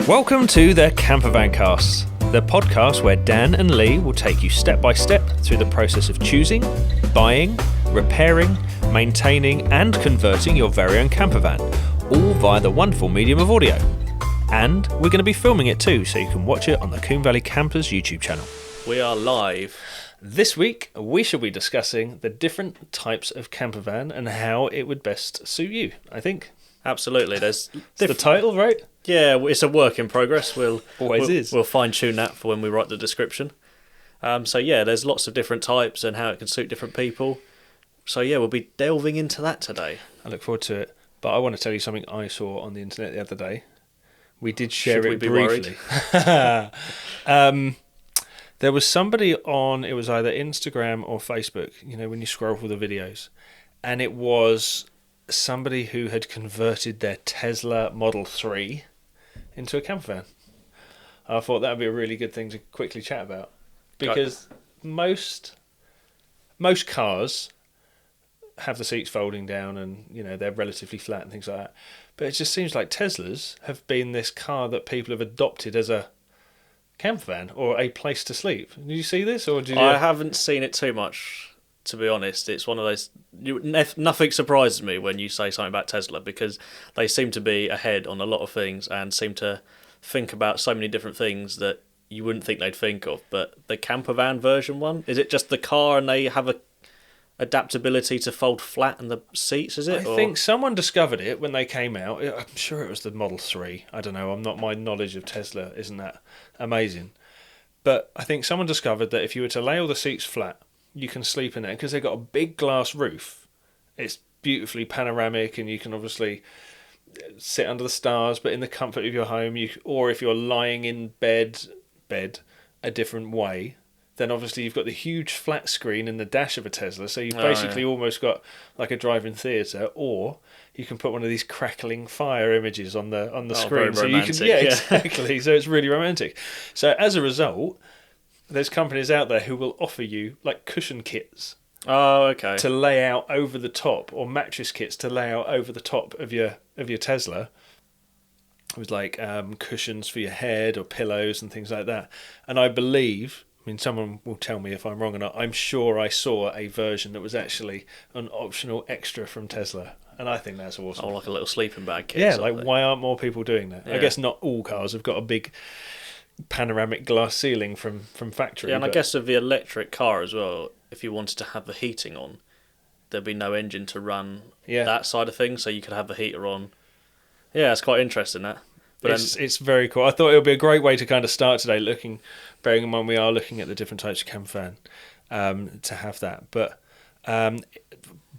Welcome to the CAMPERVAN Cast, the podcast where Dan and Lee will take you step by step through the process of choosing, buying, repairing, maintaining and converting your very own campervan, all via the wonderful medium of audio. And we're going to be filming it too, so you can watch it on the Combe Valley Campers YouTube channel. We are live. This week, we shall be discussing the different types of campervan and how it would best suit you, I think. Absolutely. It's the title, right? Yeah, it's a work in progress. We'll fine-tune that for when we write the description. There's lots of different types and how it can suit different people. So yeah, we'll be delving into that today. I look forward to it. But I want to tell you something I saw on the internet the other day. We did share it briefly. There was somebody on, it was either Instagram or Facebook, you know, when you scroll through the videos, and it was somebody who had converted their Tesla Model 3 into a campervan. I thought that would be a really good thing to quickly chat about, because most cars have the seats folding down and, you know, they're relatively flat and things like that. But it just seems like Teslas have been this car that people have adopted as a campervan or a place to sleep. Did you see this? I haven't seen it too much, to be honest. It's one of those... nothing surprises me when you say something about Tesla, because they seem to be ahead on a lot of things and seem to think about so many different things that you wouldn't think they'd think of. But the campervan version one, is it just the car and they have a adaptability to fold flat in the seats, is it? I think someone discovered it when they came out. I'm sure it was the Model 3. I don't know. My knowledge of Tesla isn't that amazing. But I think someone discovered that if you were to lay all the seats flat, you can sleep in there, because they've got a big glass roof. It's beautifully panoramic, and you can obviously sit under the stars, but in the comfort of your home. Or if you're lying in bed a different way, then obviously you've got the huge flat screen in the dash of a Tesla, so you've basically almost got like a drive-in theatre. Or you can put one of these crackling fire images on the screen, very romantic, so you can, exactly. So it's really romantic. So as a result, there's companies out there who will offer you like cushion kits. Oh, okay. To lay out over the top, or mattress kits to lay out over the top of your Tesla. With like cushions for your head or pillows and things like that. And I believe, I mean, someone will tell me if I'm wrong or not, I'm sure I saw a version that was actually an optional extra from Tesla. And I think that's awesome. Oh, like a little sleeping bag kit. Yeah, like why aren't more people doing that? Yeah. I guess not all cars have got a big panoramic glass ceiling from factory. Yeah, and I guess with the electric car as well, if you wanted to have the heating on, there'd be no engine to run that side of things, so you could have the heater on. Yeah, it's quite interesting, that. But it's very cool. I thought it would be a great way to kind of start today, bearing in mind we are looking at the different types of campervan, to have that. But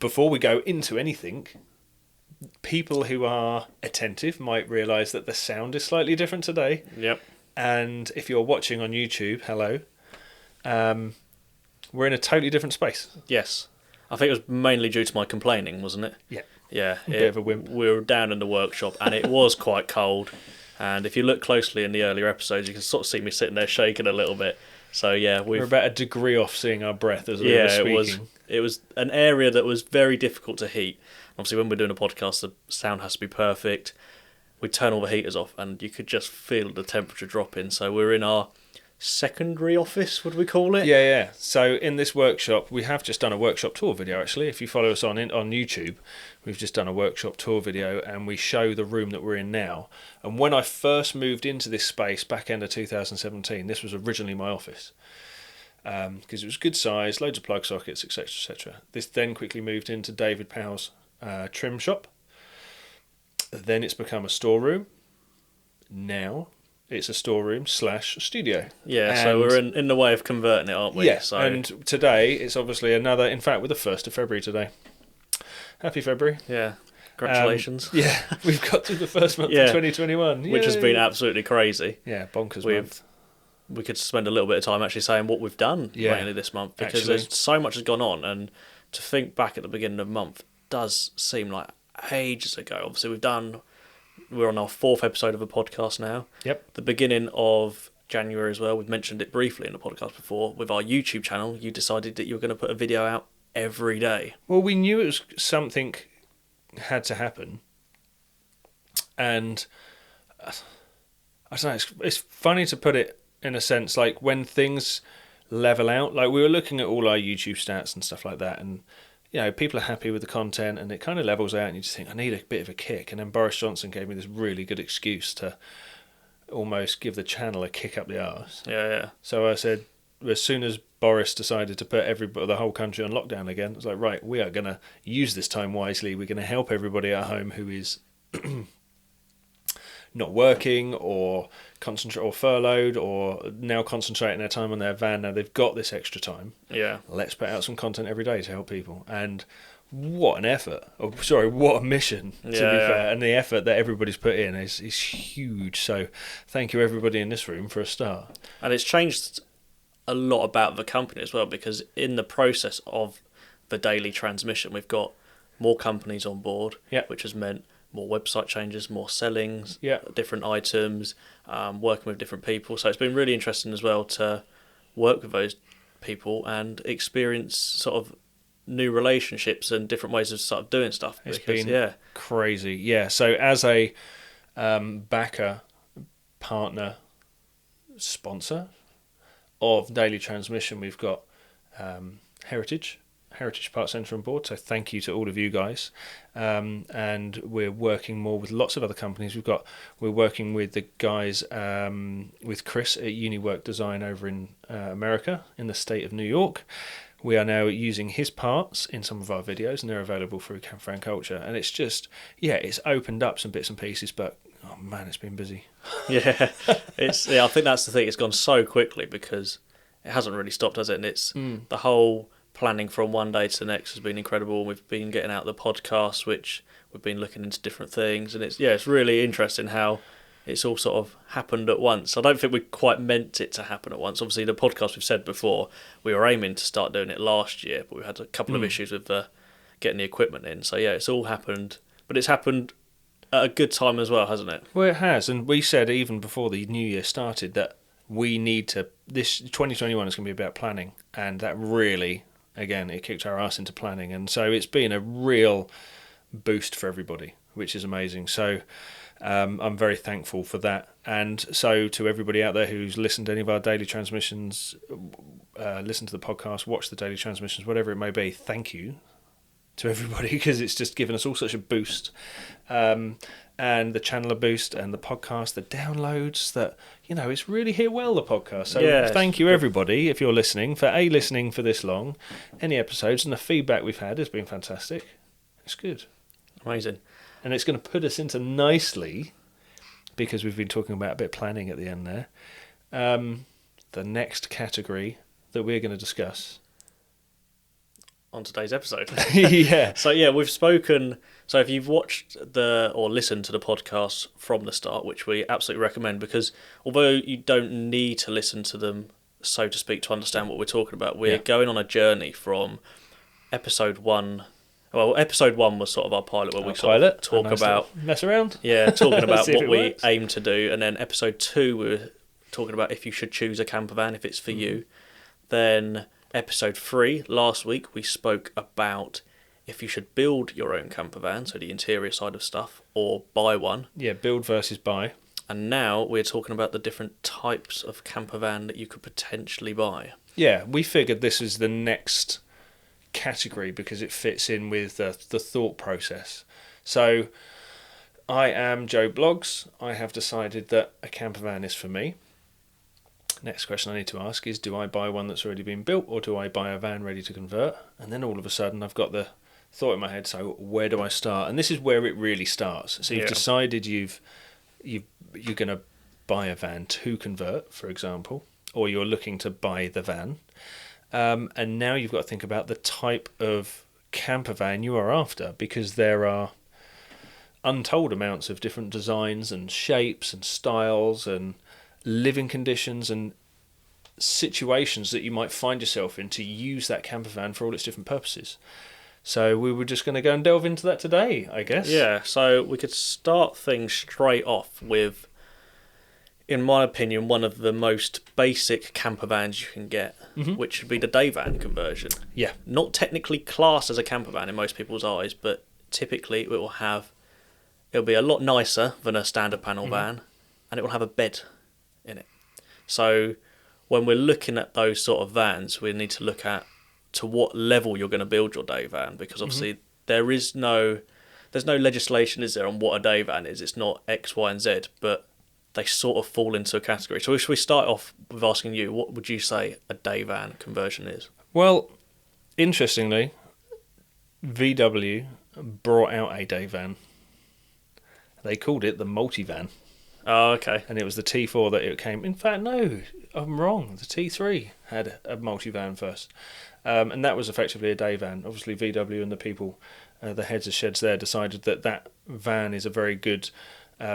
before we go into anything, people who are attentive might realise that the sound is slightly different today. Yep. And if you're watching on YouTube, hello, we're in a totally different space. Yes. I think it was mainly due to my complaining, wasn't it? Yeah. Yeah. A bit of a wimp. We were down in the workshop and it was quite cold. And if you look closely in the earlier episodes, you can sort of see me sitting there shaking a little bit. So yeah, we're about a degree off seeing our breath as we were speaking. It was an area that was very difficult to heat. Obviously, when we're doing a podcast, the sound has to be perfect. We turn all the heaters off, and you could just feel the temperature dropping. So we're in our secondary office, would we call it? Yeah. So in this workshop, we have just done a workshop tour video, actually. If you follow us on YouTube, we've just done a workshop tour video, and we show the room that we're in now. And when I first moved into this space back end of 2017, this was originally my office. Because it was good size, loads of plug sockets, etc., etc. This then quickly moved into David Powell's trim shop. Then it's become a storeroom. Now it's a storeroom / studio. Yeah, and so we're in the way of converting it, aren't we? Yeah, so. And today it's obviously another, in fact, we're the 1st of February today. Happy February. Yeah, congratulations. We've got to the first month of 2021. Which has been absolutely crazy. Yeah, bonkers month. We could spend a little bit of time actually saying what we've done mainly this month, because there's so much has gone on, and to think back at the beginning of the month does seem like ages ago. Obviously, we're on our 4th episode of a podcast now. Yep. The beginning of January as well. We've mentioned it briefly in the podcast before. With our YouTube channel, you decided that you were going to put a video out every day. Well, we knew it was something had to happen, and I don't know. It's funny to put it in a sense, like when things level out. Like we were looking at all our YouTube stats and stuff like that, and people are happy with the content, and it kind of levels out, and you just think, I need a bit of a kick. And then Boris Johnson gave me this really good excuse to almost give the channel a kick up the arse. Yeah. So I said, as soon as Boris decided to put the whole country on lockdown again, it was like, right, we are going to use this time wisely. We're going to help everybody at home who is not working or furloughed or now concentrating their time on their van. Now they've got this extra time. Yeah. Let's put out some content every day to help people. And what an effort. What a mission, to be fair. And the effort that everybody's put in is huge. So thank you, everybody in this room, for a start. And it's changed a lot about the company as well, because in the process of the daily transmission, we've got more companies on board, which has meant more website changes, more sellings, different items, working with different people. So it's been really interesting as well to work with those people and experience sort of new relationships and different ways of sort of doing stuff. It's been crazy. Yeah. So as a backer, partner, sponsor of Daily Transmission, we've got Heritage Parts Centre on board, so thank you to all of you guys. And we're working more with lots of other companies. We're working with the guys, with Chris at Uniwork Design over in America, in the state of New York. We are now using his parts in some of our videos, and they're available through CAMPERVAN Culture. And it's just, it's opened up some bits and pieces, but oh man, it's been busy. I think that's the thing. It's gone so quickly because it hasn't really stopped, has it? And it's the whole planning from one day to the next has been incredible. We've been getting out the podcast, which we've been looking into different things, and it's really interesting how it's all sort of happened at once. I don't think we quite meant it to happen at once. Obviously, the podcast, we've said before, we were aiming to start doing it last year, but we had a couple of issues with getting the equipment in. So it's all happened, but it's happened at a good time as well, hasn't it? Well, it has, and we said even before the new year started that we need to. This 2021 is going to be about planning, and that really, again, it kicked our ass into planning, and so it's been a real boost for everybody, which is amazing. So I'm very thankful for that. And so to everybody out there who's listened to any of our daily transmissions, listen to the podcast, watch the daily transmissions, whatever it may be, thank you to everybody, because it's just given us all such a boost. And the channel a boost, and the podcast, the downloads, that, it's really hit well, the podcast. So thank you, everybody, if you're listening for this long, any episodes, and the feedback we've had has been fantastic. It's good. Amazing. And it's going to put us into nicely, because we've been talking about a bit of planning at the end there, the next category that we're going to discuss on today's episode. So we've spoken. So if you've watched or listened to the podcast from the start, which we absolutely recommend, because although you don't need to listen to them, so to speak, to understand what we're talking about, we're going on a journey from episode 1. Well, episode 1 was sort of our pilot, where we sort of talk about mess around. Yeah, talking about what we works. aim to do, and then episode 2 we were talking about if you should choose a camper van, if it's for you. Then episode 3 last week we spoke about if you should build your own camper van, so the interior side of stuff, or buy one. Yeah, build versus buy. And now we're talking about the different types of camper van that you could potentially buy. Yeah, we figured this is the next category because it fits in with the thought process. So I am Joe Bloggs. I have decided that a camper van is for me. Next question I need to ask is, do I buy one that's already been built, or do I buy a van ready to convert? And then all of a sudden I've got the thought in my head, so where do I start? And this is where it really starts. So you've decided you're going to buy a van to convert, for example, or you're looking to buy the van. And now you've got to think about the type of camper van you are after, because there are untold amounts of different designs and shapes and styles and living conditions and situations that you might find yourself in to use that camper van for all its different purposes. So we were just going to go and delve into that today, I guess. Yeah, so we could start things straight off with, in my opinion, one of the most basic camper vans you can get, which would be the day van conversion. Yeah. Not technically classed as a camper van in most people's eyes, but typically it'll be a lot nicer than a standard panel van, and it will have a bed in it. So when we're looking at those sort of vans, we need to look at to what level you're going to build your day van, because obviously there's no legislation, is there, on what a day van is. It's not X, Y, and Z, but they sort of fall into a category. So if we start off with asking you, what would you say a day van conversion is? Well, interestingly, VW brought out a day van. They called it the multivan. Oh, okay. And it was the T4 that it came. In fact, no, I'm wrong. The T3 had a multivan first. And that was effectively a day van. Obviously, VW and the people, the heads of sheds there, decided that van is a very good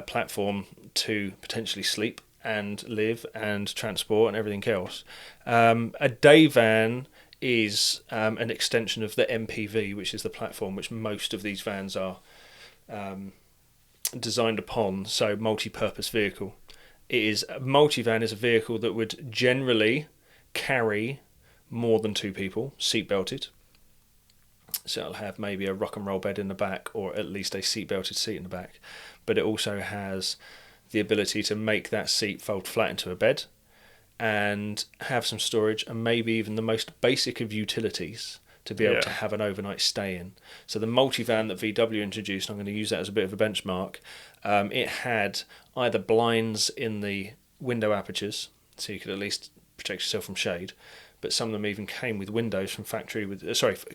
platform to potentially sleep and live and transport and everything else. A day van is an extension of the MPV, which is the platform which most of these vans are designed upon, so multi-purpose vehicle. Multivan is a vehicle that would generally carry more than two people, seat-belted. So it'll have maybe a rock and roll bed in the back, or at least a seat-belted seat in the back. But it also has the ability to make that seat fold flat into a bed and have some storage, and maybe even the most basic of utilities to be able to have an overnight stay in. So the multivan that VW introduced, I'm going to use that as a bit of a benchmark, it had either blinds in the window apertures, so you could at least protect yourself from shade, but some of them even came with windows from factory,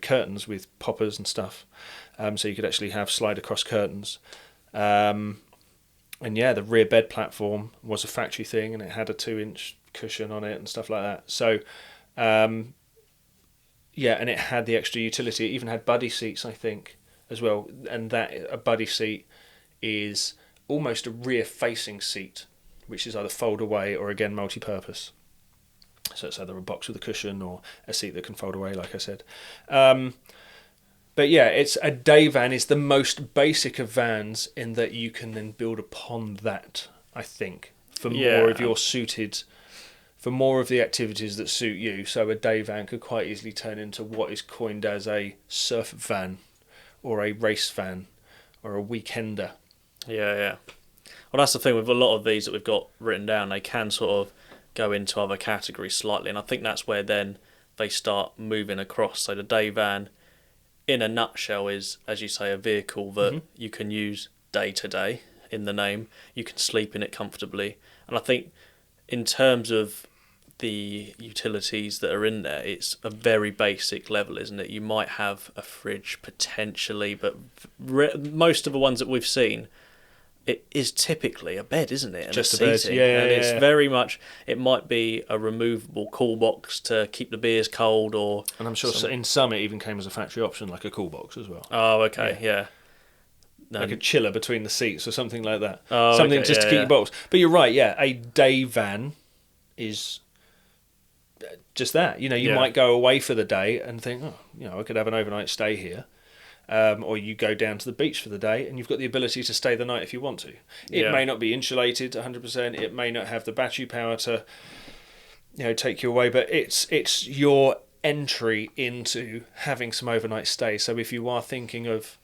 curtains with poppers and stuff, so you could actually have slide across curtains. And the rear bed platform was a factory thing, and it had a 2-inch cushion on it and stuff like that. So and it had the extra utility. It even had buddy seats, I think, as well. And that a buddy seat is almost a rear-facing seat, which is either fold away or, again, multi-purpose. So it's either a box with a cushion or a seat that can fold away, like I said. But yeah, it's a day van is the most basic of vans in that you can then build upon that, I think, for more of your suited... for more of the activities that suit you. So a day van could quite easily turn into what is coined as a surf van or a race van or a weekender. Yeah. Well, that's the thing with a lot of these that we've got written down. They can sort of go into other categories slightly, and I think that's where then they start moving across. So the day van, in a nutshell, is, as you say, a vehicle that you can use day to day in the name. You can sleep in it comfortably. And I think in terms of the utilities that are in there, it's a very basic level, isn't it? You might have a fridge potentially, but most of the ones that we've seen, it is typically a bed, isn't it? And just a bed, seating. And it's very much, it might be a removable cool box to keep the beers cold, or... And I'm sure in some it even came as a factory option, like a cool box as well. Oh, okay, yeah. Like a chiller between the seats or something like that. Oh, something okay, just to keep your bottles. But you're right, a day van is just that. You might go away for the day and think, I could have an overnight stay here. Or you go down to the beach for the day and you've got the ability to stay the night if you want to. It may not be insulated 100%. It may not have the battery power to take you away, but it's your entry into having some overnight stay. So if you are thinking of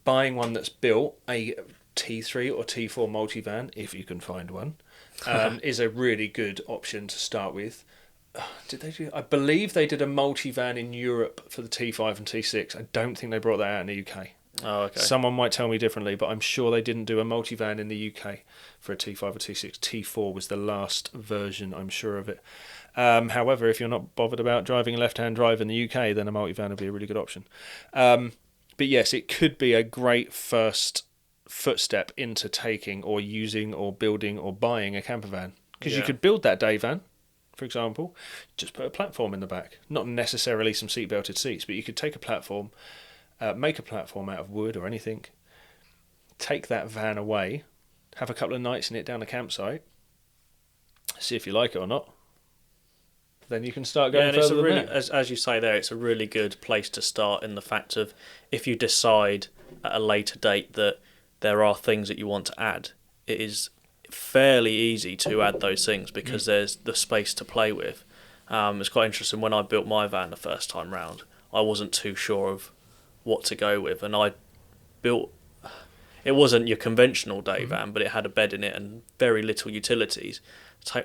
buying one that's built, a T3 or T4 multivan, if you can find one, is a really good option to start with. I believe they did a multivan in Europe for the T5 and T6. I don't think they brought that out in the UK. Oh, okay. Someone might tell me differently, but I'm sure they didn't do a multivan in the UK for a T5 or T6. T4 was the last version, I'm sure of it. However, if you're not bothered about driving a left-hand drive in the UK, then a multivan would be a really good option. But yes, it could be a great first footstep into taking or using or building or buying a camper van. Because you could build that day van, for example, just put a platform in the back. Not necessarily some seat-belted seats, but you could take a platform, make a platform out of wood or anything, take that van away, have a couple of nights in it down a campsite, see if you like it or not. Then you can start going further than that. As you say there, it's a really good place to start in the fact of if you decide at a later date that there are things that you want to add, it is fairly easy to add those things because there's the space to play with. It's quite interesting. When I built my van the first time round, I wasn't too sure of what to go with, and I built... it wasn't your conventional day van, but it had a bed in it and very little utilities.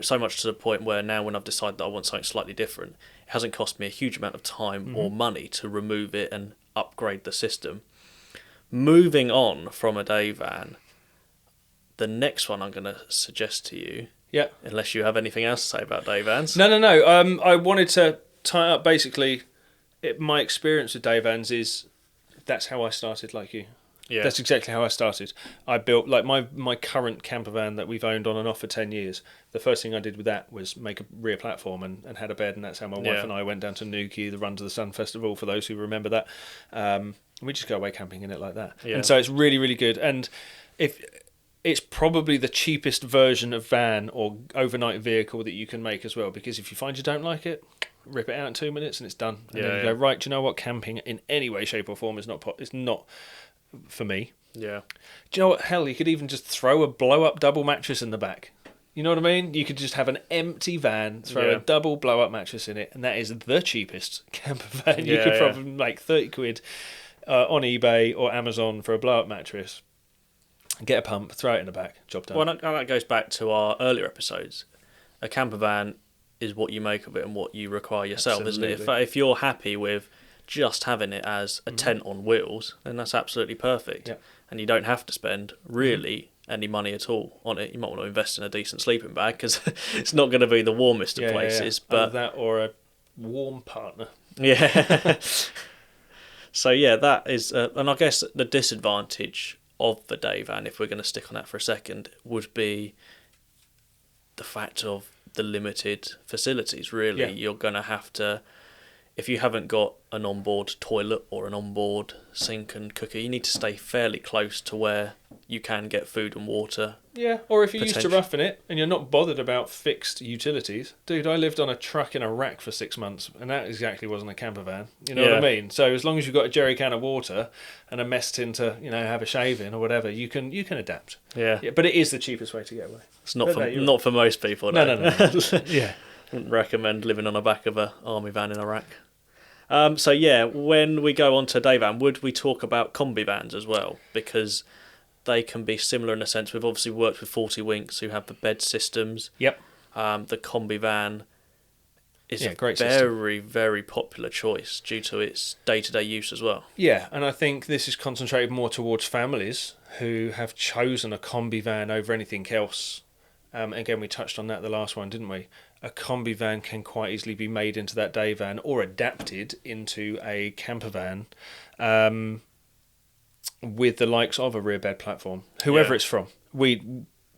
So much to the point where now when I've decided that I want something slightly different, it hasn't cost me a huge amount of time or money to remove it and upgrade the system. Moving on from a day van, the next one I'm going to suggest to you, unless you have anything else to say about day vans. No. I wanted to tie up basically. My experience with day vans is that's how I started, like you. Yeah. That's exactly how I started. I built, like, my current camper van that we've owned on and off for 10 years. The first thing I did with that was make a rear platform and had a bed, and that's how my wife and I went down to Newquay, the Run to the Sun Festival, for those who remember that. We just go away camping in it like that. Yeah. And so it's really, really good. And if it's probably the cheapest version of van or overnight vehicle that you can make as well, because if you find you don't like it, rip it out in 2 minutes and it's done. And then you go, right, do you know what? Camping in any way, shape or form is not for me. Yeah. Do you know what? Hell, you could even just throw a blow-up double mattress in the back. You know what I mean? You could just have an empty van, throw a double blow-up mattress in it, and that is the cheapest camper van. You could probably make 30 quid on eBay or Amazon for a blow-up mattress. Get a pump, throw it in the back, job done. Well, that goes back to our earlier episodes. A camper van is what you make of it and what you require yourself, Absolutely. isn't it? If you're happy with just having it as a tent on wheels, then that's absolutely perfect. Yep. And you don't have to spend really any money at all on it. You might want to invest in a decent sleeping bag because it's not going to be the warmest of places. But But that or a warm partner. Yeah. So yeah, that is, and I guess the disadvantage of the day van, if we're going to stick on that for a second, would be the fact of the limited facilities. Really, you're going to have to, if you haven't got an onboard toilet or an onboard sink and cooker, you need to stay fairly close to where you can get food and water. Yeah, or if you're used to roughing it and you're not bothered about fixed utilities. Dude, I lived on a truck in Iraq for 6 months, and that exactly wasn't a camper van. You know what I mean? So as long as you've got a jerry can of water and a mess tin to, have a shave in or whatever, you can adapt. Yeah. But it is the cheapest way to get away. It's not for most people. No. Yeah. Wouldn't recommend living on the back of a army van in Iraq. So yeah, when we go on to day van, would we talk about combi vans as well? Because they can be similar in a sense. We've obviously worked with 40 Winks who have the bed systems. Yep. The combi van is a great very, very popular choice due to its day-to-day use as well. Yeah, and I think this is concentrated more towards families who have chosen a combi van over anything else. Again, we touched on that the last one, didn't we? A combi van can quite easily be made into that day van or adapted into a camper van with the likes of a rear bed platform, whoever it's from. We,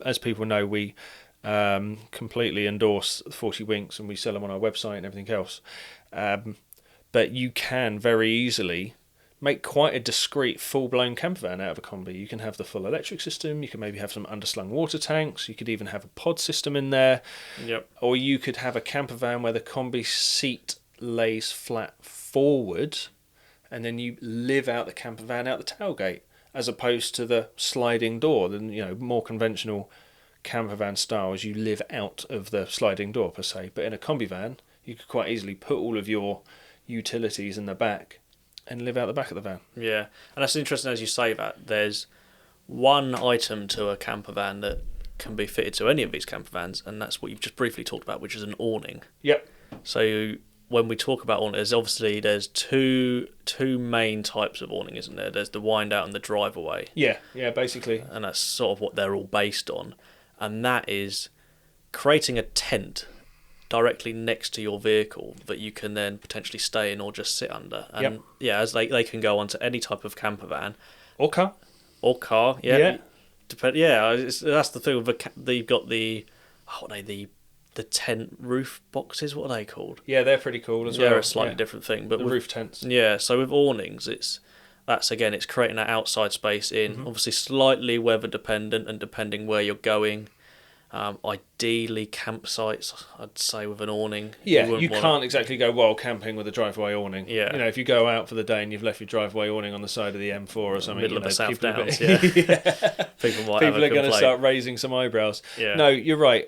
as people know, we completely endorse 40 Winks and we sell them on our website and everything else. But you can very easily make quite a discreet, full-blown camper van out of a combi. You can have the full electric system, you can maybe have some underslung water tanks, you could even have a pod system in there. Yep. Or you could have a camper van where the combi seat lays flat forward and then you live out the camper van out the tailgate, as opposed to the sliding door. The more conventional camper van style is you live out of the sliding door per se. But in a combi van, you could quite easily put all of your utilities in the back and live out the back of the van. Yeah, and that's interesting as you say that. There's one item to a camper van that can be fitted to any of these camper vans, and that's what you've just briefly talked about, which is an awning. Yep. So when we talk about awning, there's two main types of awning, isn't there? There's the wind out and the drive away. Yeah, basically. And that's sort of what they're all based on. And that is creating a tent directly next to your vehicle that you can then potentially stay in or just sit under. And as they can go onto any type of camper van. Or car. Yeah. That's the thing. They've got the tent roof boxes. What are they called? Yeah, they're pretty cool as well. They're a slightly different thing, but the roof tents. Yeah, so with awnings, it's creating that outside space in. Obviously, slightly weather dependent and depending where you're going. Ideally, campsites, I'd say, with an awning. Yeah, you can't exactly go wild camping with a driveway awning. Yeah. If you go out for the day and you've left your driveway awning on the side of the M4 or something, middle of the South Downs, people are going to start raising some eyebrows. Yeah. No, you're right.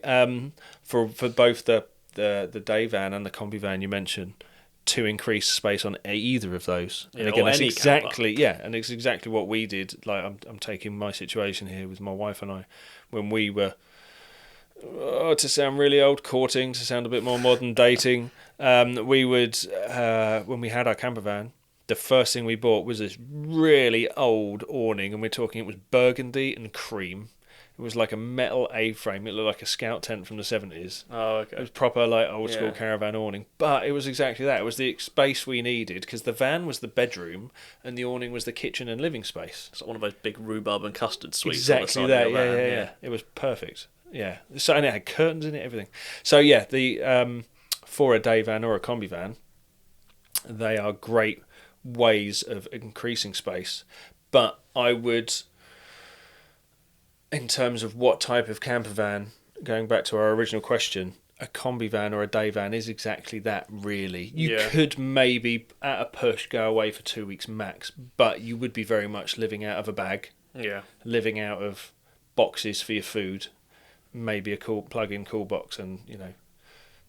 For both the day van and the combi van you mentioned, to increase space on either of those. And Yeah, again, or that's any exactly and it's exactly what we did. Like I'm taking my situation here with my wife and I when we were to sound really old, courting, to sound a bit more modern, dating. We would when we had our camper van, the first thing we bought was this really old awning, and we're talking it was burgundy and cream. It was like a metal A-frame. It looked like a scout tent from the 70s. Oh, It okay. was proper like old school Yeah. caravan awning, but it was exactly that. It was the space we needed because the van was the bedroom and the awning was the kitchen and living space. It's like one of those big rhubarb and custard sweets Exactly on the side that. of your Yeah, van. yeah. It was perfect. Yeah. So and it had curtains in it, everything. So yeah, the for a day van or a combi van, they are great ways of increasing space. But I would, in terms of what type of camper van, going back to our original question, a combi van or a day van is exactly that, really. You Yeah. could maybe, at a push, go away for 2 weeks max, but you would be very much living out of a bag, Yeah. living out of boxes for your food, maybe a cool plug-in cool box, and, you know,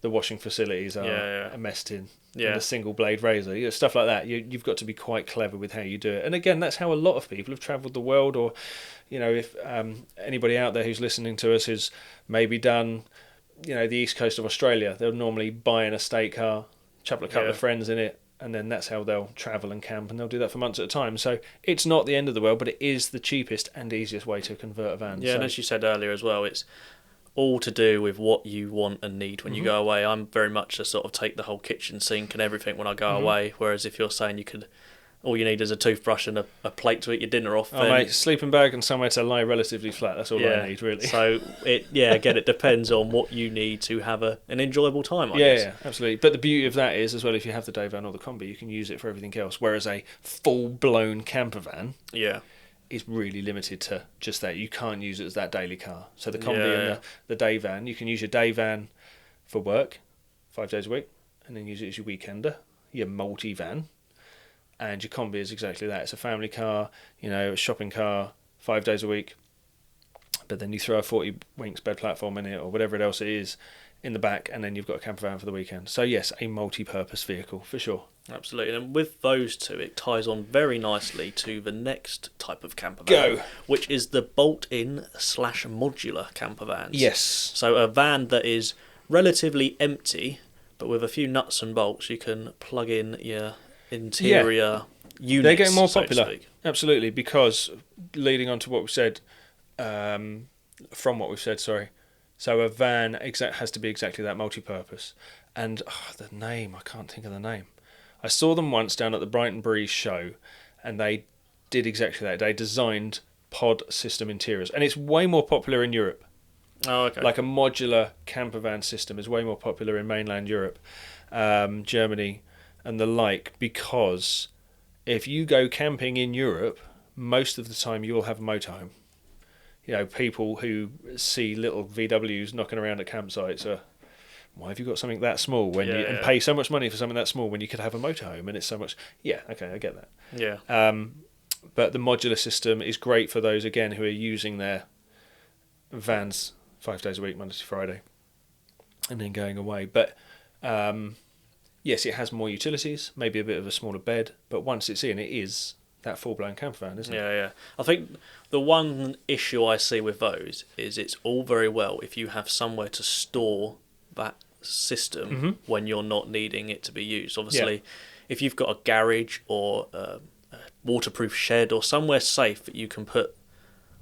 the washing facilities are Yeah. a mess tin. Yeah. And a single blade razor, you know, stuff like that. You've got to be quite clever with how you do it. And again, that's how a lot of people have travelled the world. Or, you know, if anybody out there who's listening to us has maybe done, you know, the east coast of Australia, they'll normally buy an estate car, chuck a couple of friends in it, and then that's how they'll travel and camp, and they'll do that for months at a time. So it's not the end of the world, but it is the cheapest and easiest way to convert a van. Yeah, so, and as you said earlier as well, it's all to do with what you want and need when you go away. I'm very much a sort of take the whole kitchen sink and everything when I go away, whereas if you're saying all you need is a toothbrush and a plate to eat your dinner off. oh, mate, sleeping bag and somewhere to lie relatively flat. That's all I need, really. So again, it depends on what you need to have an enjoyable time, I guess. Yeah, absolutely. But the beauty of that is, as well, if you have the day van or the combi, you can use it for everything else. Whereas a full-blown camper van Yeah. is really limited to just that. You can't use it as that daily car. So the combi and the day van, you can use your day van for work 5 days a week, and then use it as your weekender, your multi-van. And your combi is exactly that. It's a family car, you know, a shopping car, 5 days a week. But then you throw a 40 winks bed platform in it or whatever else it is in the back, and then you've got a camper van for the weekend. So yes, a multi-purpose vehicle for sure. Absolutely. And with those two, it ties on very nicely to the next type of camper van, Go. which is the bolt-in / modular camper vans. Yes. So a van that is relatively empty, but with a few nuts and bolts, you can plug in your interior units. They're getting more so to popular. speak. Absolutely, because leading on to what we said, from what we've said, sorry. So a van has to be exactly that, multi-purpose. And the name, I can't think of the name. I saw them once down at the Brighton Breeze show, and they did exactly that. They designed pod system interiors, and it's way more popular in Europe. Oh, okay. Like a modular camper van system is way more popular in mainland Europe, Germany, and the like, because if you go camping in Europe, most of the time you will have a motorhome. You know, people who see little VWs knocking around at campsites are, why have you got something that small when and pay so much money for something that small when you could have a motorhome and it's so much? Yeah, okay, I get that. Yeah. But the modular system is great for those, again, who are using their vans 5 days a week, Monday to Friday, and then going away. But yes, it has more utilities, maybe a bit of a smaller bed, but once it's in, it is that full-blown camper van, isn't it? Yeah. I think the one issue I see with those is it's all very well if you have somewhere to store that system when you're not needing it to be used. Obviously, if you've got a garage or a waterproof shed or somewhere safe that you can put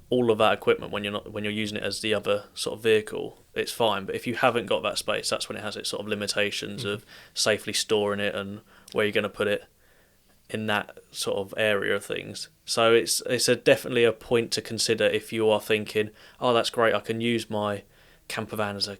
all of that equipment when you're using it as the other sort of vehicle, it's fine. But if you haven't got that space, that's when it has its sort of limitations of safely storing it and where you're going to put it in that sort of area of things. So it's definitely a point to consider if you are thinking, oh, that's great, I can use my camper van as a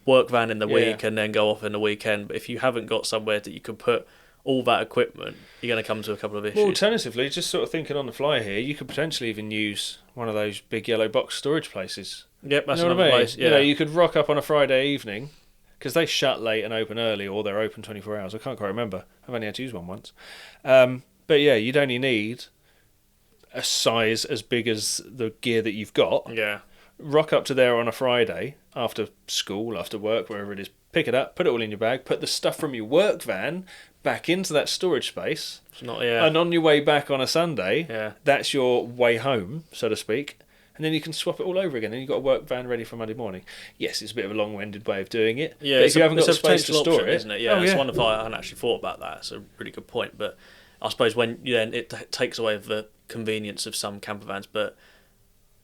work van in the week and then go off in the weekend. But if you haven't got somewhere that you can put all that equipment, you're going to come to a couple of issues. Well, alternatively, just sort of thinking on the fly here, you could potentially even use one of those big yellow box storage places. Yep, that's you know another what I mean? place. Yeah. You know, you could rock up on a Friday evening, because they shut late and open early, or they're open 24 hours. I can't quite remember. I've only had to use one once. But yeah, you'd only need a size as big as the gear that you've got. Yeah. Rock up to there on a Friday after school, after work, wherever it is pick it up, put it all in your bag, put the stuff from your work van back into that storage space. It's not, yeah. And on your way back on a Sunday, Yeah. that's your way home, so to speak. And then you can swap it all over again, and you've got a work van ready for Monday morning. Yes, it's a bit of a long-winded way of doing it. Yeah, but if you haven't got the space to potential store option, it, isn't it? Yeah, it's wonderful. I hadn't actually thought about that. It's a really good point. But I suppose when then it takes away the convenience of some camper vans. But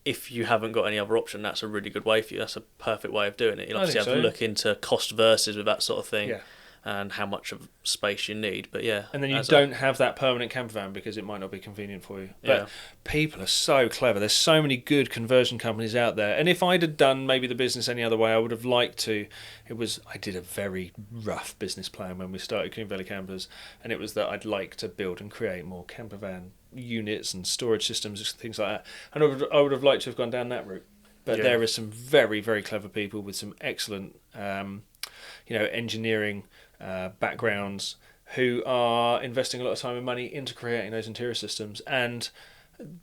if you haven't got any other option, that's a really good way for you. That's a perfect way of doing it. You'll obviously have to look into cost versus with that sort of thing. Yeah. And how much of space you need, but yeah. And then you don't have that permanent camper van because it might not be convenient for you. But people are so clever. There's so many good conversion companies out there. And if I'd have done maybe the business any other way, I would have liked to. I did a very rough business plan when we started Combe Valley Campers, and it was that I'd like to build and create more camper van units and storage systems and things like that. And I would have liked to have gone down that route. But there are some very, very clever people with some excellent, engineering backgrounds who are investing a lot of time and money into creating those interior systems, and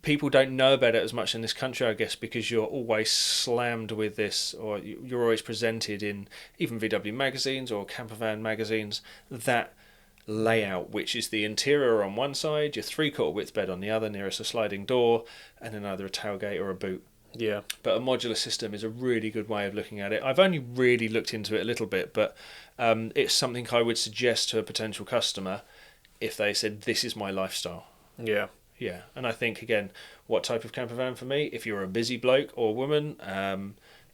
people don't know about it as much in this country, I guess, because you're always slammed with this, or you're always presented in even VW magazines or campervan magazines, that layout, which is the interior on one side, your 3/4 width bed on the other nearest a sliding door, and then either a tailgate or a boot. Yeah. But a modular system is a really good way of looking at it. I've only really looked into it a little bit, but it's something I would suggest to a potential customer if they said, this is my lifestyle. Yeah. Yeah. And I think, again, what type of camper van for me? If you're a busy bloke or woman,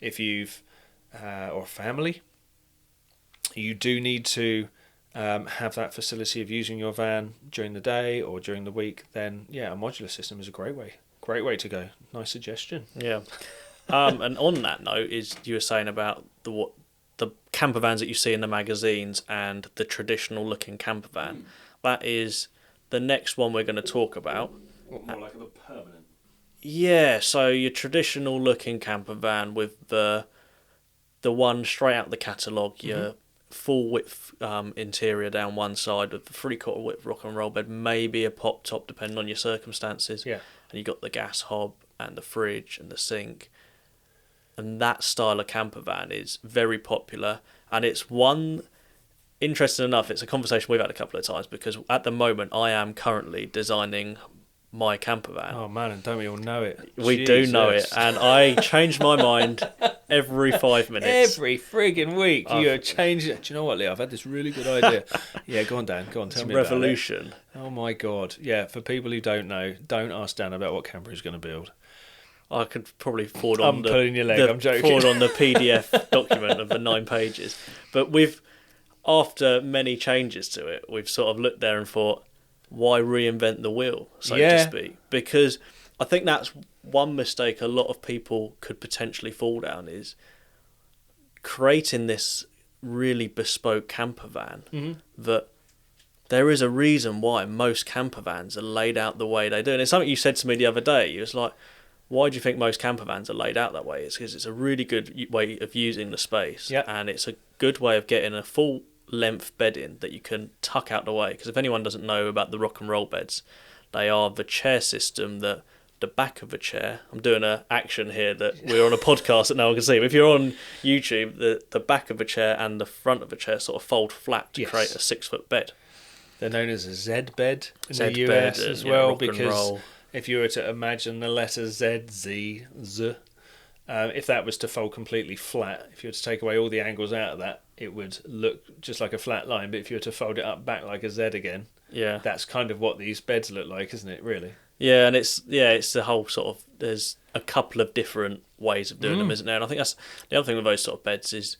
if you've or family, you do need to have that facility of using your van during the day or during the week, then, yeah, a modular system is a great way. Great way to go. Nice suggestion. Yeah. And on that note, is you were saying about the camper vans that you see in the magazines and the traditional looking camper van. That is the next one we're going to talk about. What, more like a permanent? Yeah, so your traditional looking camper van with the one straight out the catalogue, your full width interior down one side with the 3/4 width rock and roll bed, maybe a pop top depending on your circumstances. Yeah. And you got the gas hob and the fridge and the sink. And that style of camper van is very popular. And it's one, interesting enough, it's a conversation we've had a couple of times, because at the moment I am currently designing my camper van. Oh man, and don't we all know it? We do know it, and I change my mind every 5 minutes. Every frigging week you change it. Do you know what, Lee? I've had this really good idea. Yeah, go on, Dan. Go on, tell me Revolution. about it. Oh my God. Yeah, for people who don't know, don't ask Dan about what camper he's going to build. I could probably forward I'm pulling your leg, I'm joking. Forward on the PDF document of the 9 pages. But after many changes to it, we've sort of looked there and thought, why reinvent the wheel, so to speak? Because I think that's one mistake a lot of people could potentially fall down, is creating this really bespoke camper van that there is a reason why most camper vans are laid out the way they do. And it's something you said to me the other day. You was like, why do you think most camper vans are laid out that way? It's because it's a really good way of using the space. Yep. And it's a good way of getting a full length bed in that you can tuck out the way. Because if anyone doesn't know about the rock and roll beds, they are the chair system that the back of a chair, I'm doing an action here that we're on a podcast that no one can see, but if you're on YouTube, the back of a chair and the front of a chair sort of fold flat to create a 6-foot bed. They're known as a Z bed in Z the US bed as well, rock and because roll. if you were to imagine the letter Z, Z, Z, if that was to fold completely flat, if you were to take away all the angles out of that, it would look just like a flat line. But if you were to fold it up back like a Z again, that's kind of what these beds look like, isn't it, really? Yeah, and it's the whole sort of, there's a couple of different ways of doing them, isn't there? And I think that's the other thing with those sort of beds is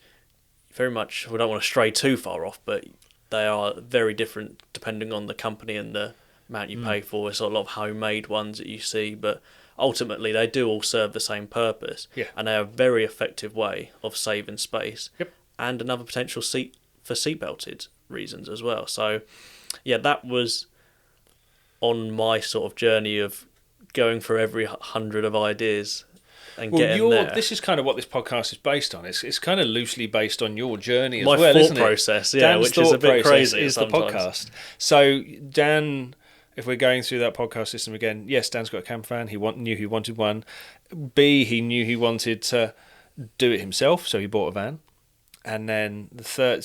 very much, we don't want to stray too far off, but they are very different depending on the company and the amount you pay for. It's a lot of homemade ones that you see, but ultimately they do all serve the same purpose. Yeah. And they're a very effective way of saving space. Yep. And another potential seat-belted reasons as well. So, yeah, that was on my sort of journey of going through every 100 of ideas and getting there. This is kind of what this podcast is based on. It's kind of loosely based on your journey as my well, isn't it? thought process, Dan's which is a bit crazy is sometimes. the podcast. So Dan, if we're going through that podcast system again, yes, Dan's got a camper van. He knew he wanted one. B, he knew he wanted to do it himself, so he bought a van. And then the third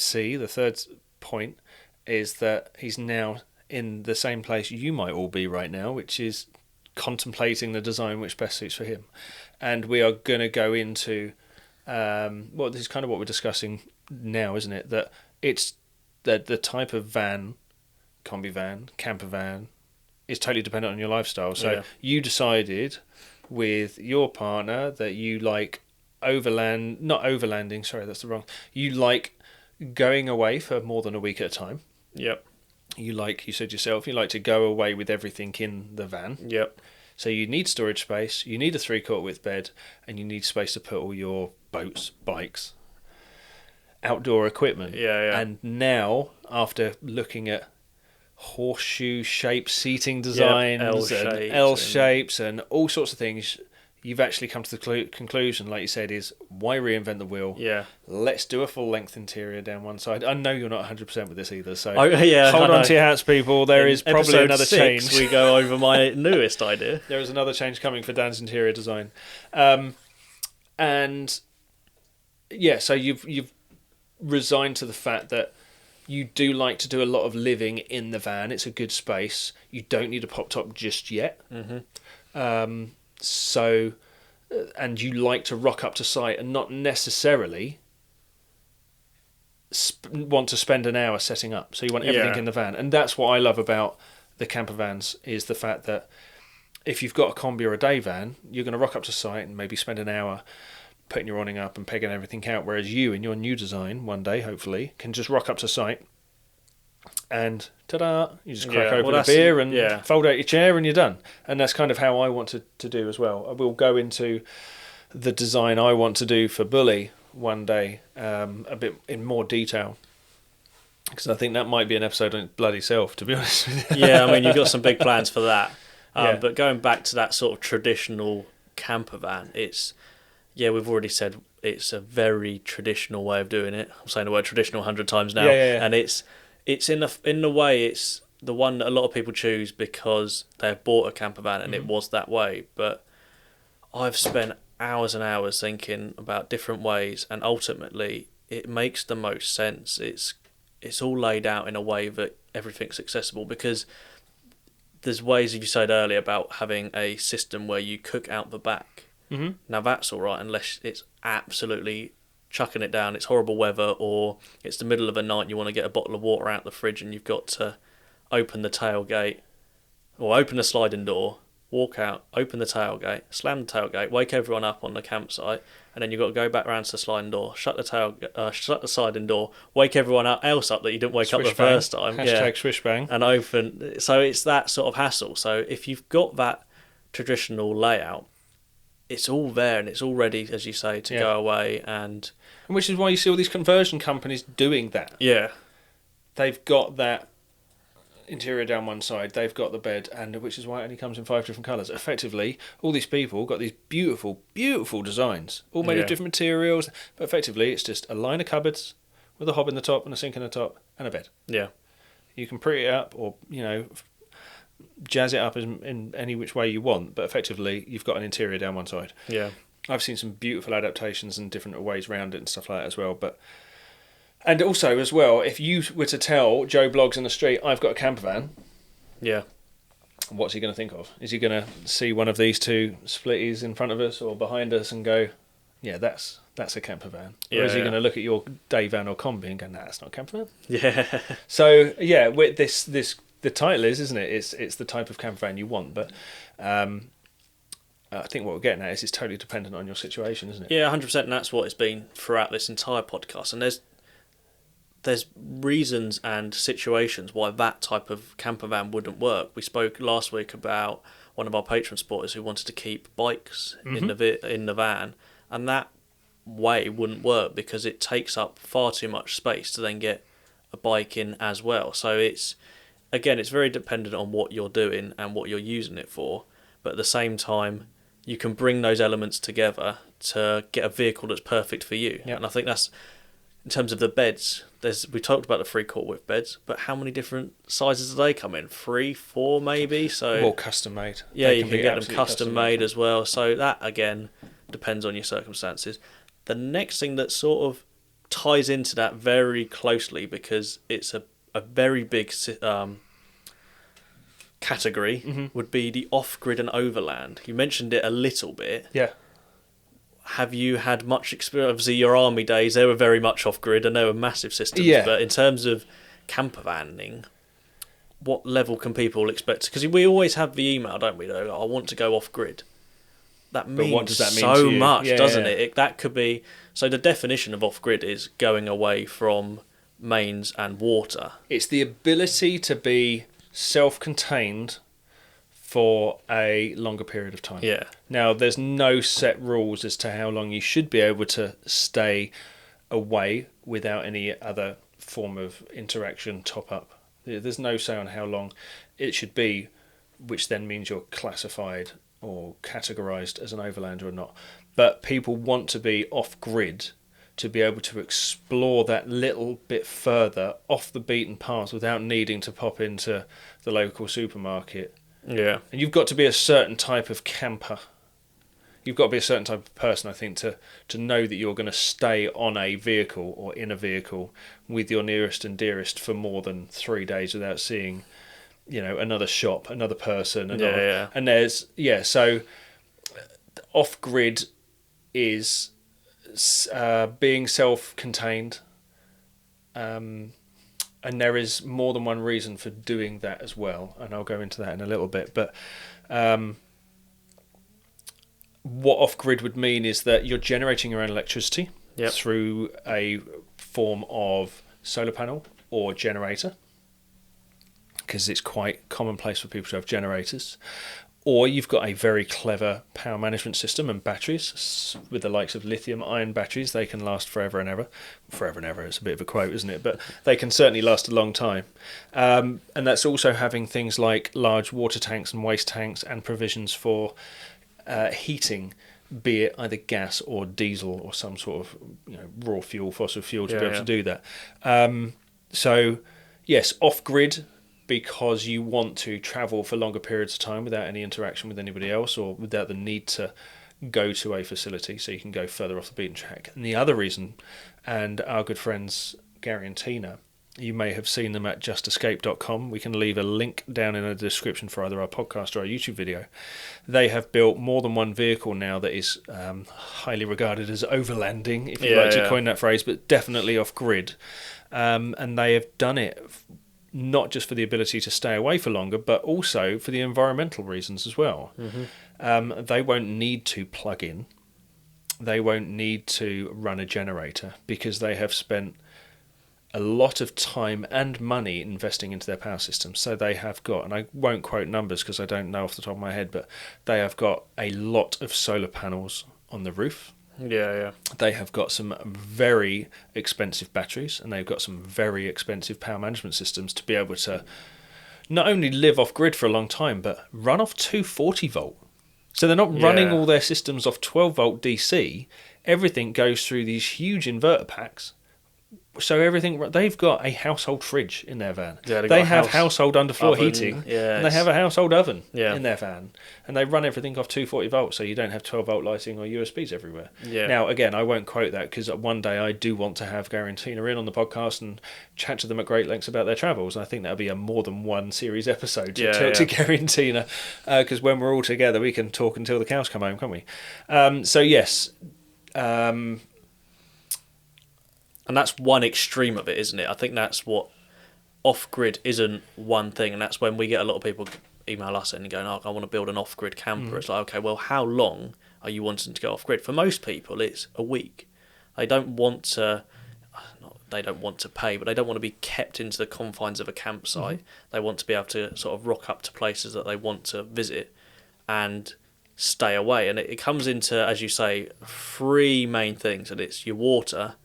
point, is that he's now in the same place you might all be right now, which is contemplating the design which best suits for him. And we are going to go into, this is kind of what we're discussing now, isn't it? That it's that the type of van, combi van, camper van, is totally dependent on your lifestyle. So you decided with your partner that you like overlanding, sorry, that's the wrong. You like going away for more than a week at a time. Yep. You said yourself, you like to go away with everything in the van. Yep. So you need storage space, you need a 3/4 width bed, and you need space to put all your boats, bikes, outdoor equipment. Yeah. And now, after looking at horseshoe-shaped seating designs, L shapes, and all sorts of things, you've actually come to the conclusion, like you said, is why reinvent the wheel? Yeah. Let's do a full-length interior down one side. I know you're not 100% with this either, so hold on to your hats, people. There is probably another change. We go over my newest idea. There is another change coming for Dan's interior design. And yeah, so you've resigned to the fact that you do like to do a lot of living in the van. It's a good space. You don't need a pop-top just yet. Mm-hmm. And you like to rock up to site and not necessarily want to spend an hour setting up. So you want everything in the van. And that's what I love about the camper vans, is the fact that if you've got a combi or a day van, you're going to rock up to site and maybe spend an hour putting your awning up and pegging everything out, whereas you, in your new design, one day, hopefully, can just rock up to site and ta-da, you just crack open a beer and fold out your chair and you're done. And that's kind of how I want to do as well. I will go into the design I want to do for Bully one day a bit in more detail, because I think that might be an episode on its bloody self, to be honest with you. Yeah, I mean, you've got some big plans for that. But going back to that sort of traditional camper van, we've already said it's a very traditional way of doing it. I'm saying the word traditional 100 times now. Yeah. And it's in the way it's the one that a lot of people choose because they've bought a camper van and it was that way. But I've spent hours and hours thinking about different ways, and ultimately it makes the most sense. It's all laid out in a way that everything's accessible, because there's ways, as you said earlier, about having a system where you cook out the back. Mm-hmm. Now that's all right unless it's absolutely chucking it down, it's horrible weather, or it's the middle of the night and you want to get a bottle of water out the fridge and you've got to open the tailgate or open the sliding door, walk out, open the tailgate, slam the tailgate, wake everyone up on the campsite, and then you've got to go back round to the sliding door, shut the sliding door, wake everyone else up that you didn't wake up the first time. Hashtag swish bang. And open. So it's that sort of hassle. So if you've got that traditional layout, it's all there and it's all ready, as you say, to go away. And which is why you see all these conversion companies doing that. Yeah. They've got that interior down one side, they've got the bed, and which is why it only comes in 5 different colours. Effectively, all these people got these beautiful, beautiful designs, all made of different materials, but effectively it's just a line of cupboards with a hob in the top and a sink in the top and a bed. Yeah. You can pretty it up or, jazz it up in any which way you want, but effectively you've got an interior down one side. Yeah. I've seen some beautiful adaptations and different ways around it and stuff like that as well. And also as well, if you were to tell Joe Bloggs in the street, I've got a camper van, what's he going to think of? Is he going to see one of these two splitties in front of us or behind us and go, yeah, that's a camper van? Or is he going to look at your day van or combi and go, nah, that's not a camper van? Yeah. So, with this the title is, isn't it? It's the type of camper van you want, but I think what we're getting at is it's totally dependent on your situation, isn't it? Yeah, 100%, and that's what it's been throughout this entire podcast. And there's reasons and situations why that type of camper van wouldn't work. We spoke last week about one of our patron supporters who wanted to keep bikes in the van, and that way wouldn't work because it takes up far too much space to then get a bike in as well. So it's very dependent on what you're doing and what you're using it for, but at the same time you can bring those elements together to get a vehicle that's perfect for you. And I think that's, in terms of the beds, we talked about the 3/4 width beds, but how many different sizes do they come in? 3, 4 maybe? So well, custom made. Yeah, you can get them custom made as well. So that again depends on your circumstances. The next thing that sort of ties into that very closely because it's a very big category would be the off-grid and overland. You mentioned it a little bit. Yeah. Have you had much experience? Obviously, your army days, they were very much off-grid and they were massive systems. Yeah. But in terms of campervanning, what level can people expect? Because we always have the email, don't we? Though, I want to go off-grid. That means what does that mean so to you? much, Yeah, doesn't yeah. it? That could be... So the definition of off-grid is going away from mains and water. It's the ability to be self-contained for a longer period of time. Yeah. Now, there's no set rules as to how long you should be able to stay away without any other form of interaction top-up. There's no say on how long it should be, which then means you're classified or categorised as an overlander or not. But people want to be off-grid to be able to explore that little bit further off the beaten path without needing to pop into the local supermarket. Yeah. And you've got to be a certain type of camper. You've got to be a certain type of person, I think, to know that you're going to stay on a vehicle or in a vehicle with your nearest and dearest for more than 3 days without seeing, another shop, another person. Yeah. And there's, so off-grid is being self-contained. And there is more than one reason for doing that as well, and I'll go into that in a little bit. But what off-grid would mean is that you're generating your own electricity through a form of solar panel or generator, because it's quite commonplace for people to have generators. Or you've got a very clever power management system and batteries with the likes of lithium-ion batteries. They can last forever and ever. Forever and ever, it's a bit of a quote, isn't it? But they can certainly last a long time. And that's also having things like large water tanks and waste tanks and provisions for heating, be it either gas or diesel or some sort of raw fuel, fossil fuel to be able to do that. So, yes, off-grid, because you want to travel for longer periods of time without any interaction with anybody else or without the need to go to a facility, so you can go further off the beaten track. And the other reason, and our good friends Gary and Tina, you may have seen them at justescape.com. We can leave a link down in the description for either our podcast or our YouTube video. They have built more than one vehicle now that is highly regarded as overlanding, if you like to coin that phrase, but definitely off-grid. And they have done it not just for the ability to stay away for longer, but also for the environmental reasons as well. They won't need to plug in. They won't need to run a generator because they have spent a lot of time and money investing into their power system. So they have got, and I won't quote numbers because I don't know off the top of my head, but they have got a lot of solar panels on the roof. Yeah. They have got some very expensive batteries, and they've got some very expensive power management systems to be able to not only live off grid for a long time, but run off 240 volt. So they're not running all their systems off 12 volt DC. Everything goes through these huge inverter packs. So everything, they've got a household fridge in their van. Yeah, they have household underfloor oven, heating, and they have a household oven in their van, and they run everything off 240 volts, so you don't have 12 volt lighting or USBs everywhere. Yeah. Now, again, I won't quote that because one day I do want to have Gary and Tina in on the podcast and chat to them at great lengths about their travels. And I think that'll be a more than one series episode to talk to Gary and Tina, because when we're all together, we can talk until the cows come home, can't we? So yes. And that's one extreme of it, isn't it? I think that's what off-grid isn't one thing, and that's when we get a lot of people email us and going, I want to build an off-grid camper. It's like, okay, well, how long are you wanting to go off-grid? For most people, it's a week. They don't want to pay, but they don't want to be kept into the confines of a campsite. They want to be able to sort of rock up to places that they want to visit and stay away. And it comes into, as you say, three main things, and it's your water,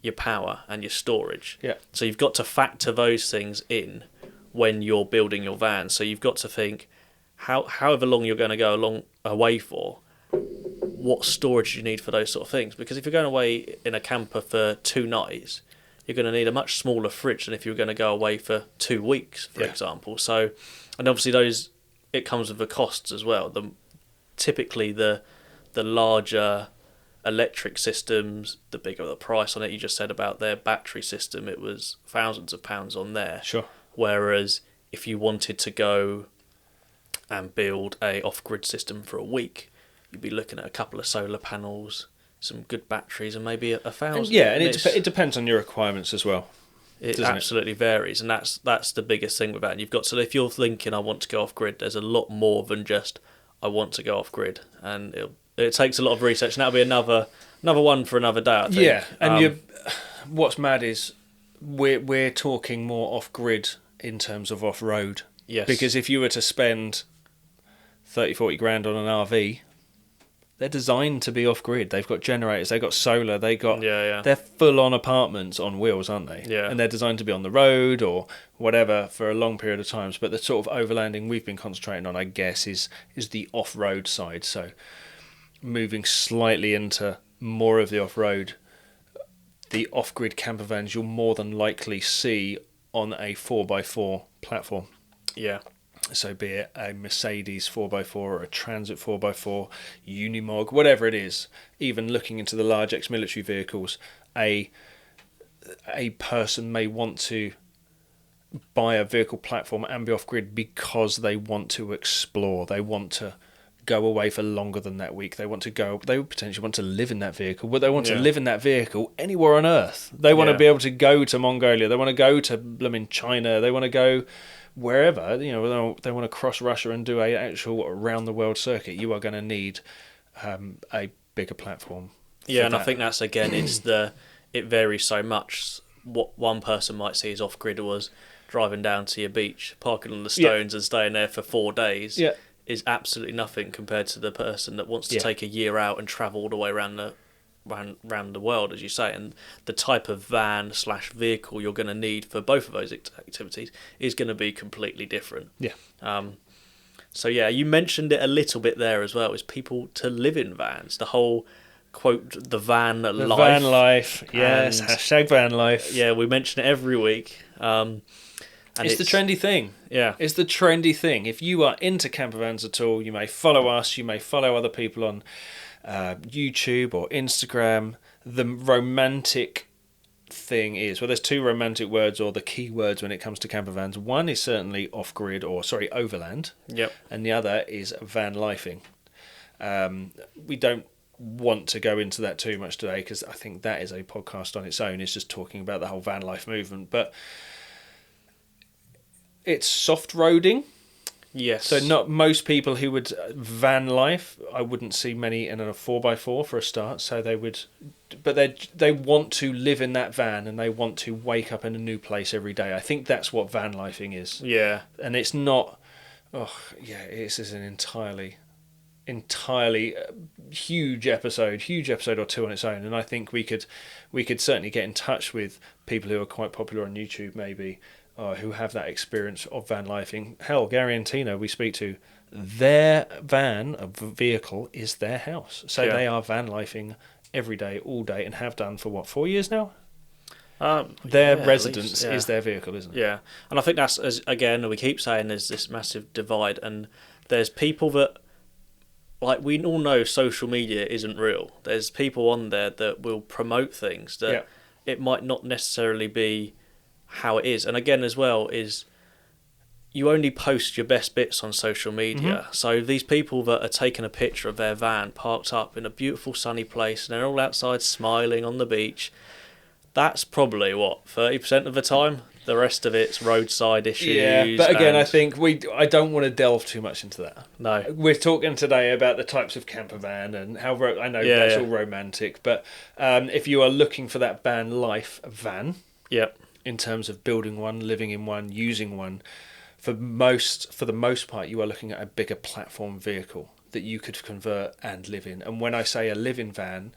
your power, and your storage. So you've got to factor those things in when you're building your van. So you've got to think, however long you're going to go away for, what storage you need for those sort of things. Because if you're going away in a camper for 2 nights, you're going to need a much smaller fridge than if you were going to go away for 2 weeks, for example. So, and obviously it comes with the costs as well. Typically the larger electric systems, the bigger the price on it. You just said about their battery system, it was thousands of pounds on there. Sure. Whereas if you wanted to go and build a off-grid system for a week, you'd be looking at a couple of solar panels, some good batteries, and maybe a thousand. And it depends on your requirements as well. It absolutely varies, and that's the biggest thing with that. And you've got if you're thinking I want to go off grid, there's a lot more than just I want to go off grid, and it takes a lot of research. And that'll be another one for another day, I think. Yeah, and what's mad is we're talking more off grid in terms of off road. Yes, because if you were to spend 30-40 grand on an RV, they're designed to be off grid. They've got generators, they've got solar, they're full on apartments on wheels, aren't they? Yeah. And they're designed to be on the road or whatever for a long period of times. But the sort of overlanding we've been concentrating on, I guess, is the off road side. So moving slightly into more of the off road, the off grid camper vans you'll more than likely see on a 4x4 platform. Yeah. So be it a Mercedes 4x4 or a Transit 4x4, Unimog, whatever it is, even looking into the large ex-military vehicles, a person may want to buy a vehicle platform and be off-grid because they want to explore. They want to go away for longer than that week. They potentially want to live in that vehicle, but they want to live in that vehicle anywhere on Earth. They want to be able to go to Mongolia. They want to go to China. They want to go wherever, they want to cross Russia and do an actual around the world circuit. You are going to need a bigger platform. Yeah, and I think that's again, it varies so much. What one person might see as off grid was driving down to your beach, parking on the stones and staying there for 4 days. Yeah. Is absolutely nothing compared to the person that wants to take a year out and travel all the way around the world, as you say. And the type of van / vehicle you're going to need for both of those activities is going to be completely different. Yeah. So yeah, you mentioned it a little bit there as well. Is people to live in vans? The whole quote, the van life. The van life, yes. Hashtag van life. Yeah, we mention it every week. And it's the trendy thing. Yeah. It's the trendy thing. If you are into camper vans at all, you may follow us, you may follow other people on YouTube or Instagram. The romantic thing is, well, there's 2 romantic words or the key words when it comes to camper vans. One is certainly off-grid overland. Yep. And the other is van lifing. We don't want to go into that too much today because I think that is a podcast on its own. It's just talking about the whole van life movement. But it's soft roading. Yes. So not most people who would van life, I wouldn't see many in a 4x4 for a start. So they would, but they want to live in that van and they want to wake up in a new place every day. I think that's what van lifing is. Yeah. And it's not. This is an entirely huge episode or 2 on its own. And I think we could certainly get in touch with people who are quite popular on YouTube, maybe. Who have that experience of van lifing. Hell, Gary and Tina we speak to, their van, a vehicle, is their house. So they are van lifing every day, all day, and have done for 4 years now? Their residence is their vehicle, isn't it? Yeah, and I think that's, again, we keep saying there's this massive divide, and there's people that, like, we all know social media isn't real. There's people on there that will promote things that it might not necessarily be how it is. And again as well is you only post your best bits on social media. Mm-hmm. So these people that are taking a picture of their van parked up in a beautiful sunny place and they're all outside smiling on the beach, that's probably 30% of the time. The rest of it's roadside issues. Yeah, but again, I think I don't want to delve too much into that. No. We're talking today about the types of camper van and how I know that's all romantic, but if you are looking for that van life van, in terms of building one, living in one, using one, for the most part, you are looking at a bigger platform vehicle that you could convert and live in. And when I say a live-in van,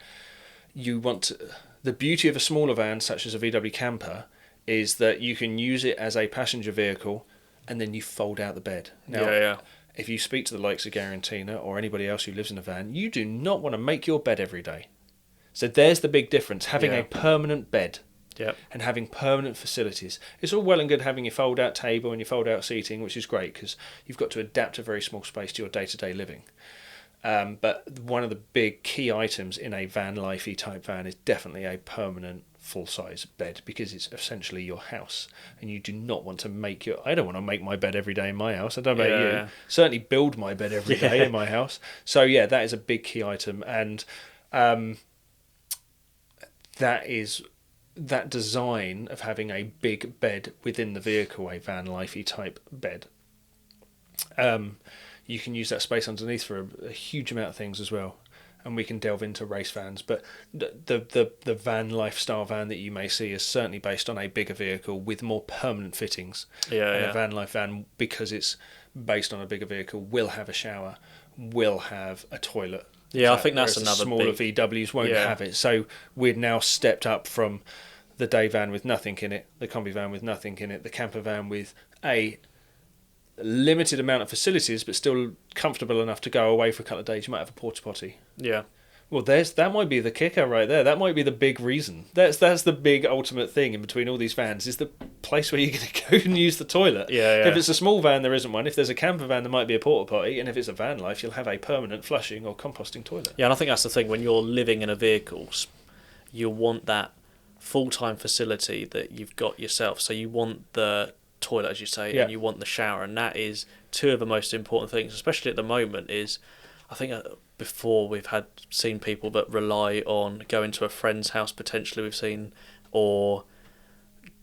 the beauty of a smaller van, such as a VW camper, is that you can use it as a passenger vehicle, and then you fold out the bed. Now, if you speak to the likes of Gary and Tina or anybody else who lives in a van, you do not want to make your bed every day. So there's the big difference: having a permanent bed. Yep. And having permanent facilities. It's all well and good having your fold-out table and your fold-out seating, which is great because you've got to adapt a very small space to your day-to-day living. But one of the big key items in a van lifey type van is definitely a permanent full-size bed, because it's essentially your house, and you do not want to make your... I don't want to make my bed every day in my house. I don't know about you. Certainly build my bed every day in my house. So yeah, that is a big key item, and that design of having a big bed within the vehicle, a van lifey type bed. You can use that space underneath for a huge amount of things as well. And we can delve into race vans, but the van lifestyle van that you may see is certainly based on a bigger vehicle with more permanent fittings. A van life van, because it's based on a bigger vehicle, will have a shower, will have a toilet. Yeah, I think that's another smaller VWs won't have it. So we've now stepped up from the day van with nothing in it, the combi van with nothing in it, the camper van with a limited amount of facilities, but still comfortable enough to go away for a couple of days. You might have a porta potty. Yeah. Well, that might be the kicker right there. That might be the big reason. That's the big ultimate thing in between all these vans, is the place where you're going to go and use the toilet. Yeah. If it's a small van, there isn't one. If there's a camper van, there might be a porta potty. And if it's a van life, you'll have a permanent flushing or composting toilet. Yeah, and I think that's the thing. When you're living in a vehicle, you'll want that full-time facility that you've got yourself. So you want the toilet, as you say, and you want the shower, and that is two of the most important things, especially at the moment. Is I think before we've seen people that rely on going to a friend's house, potentially we've seen, or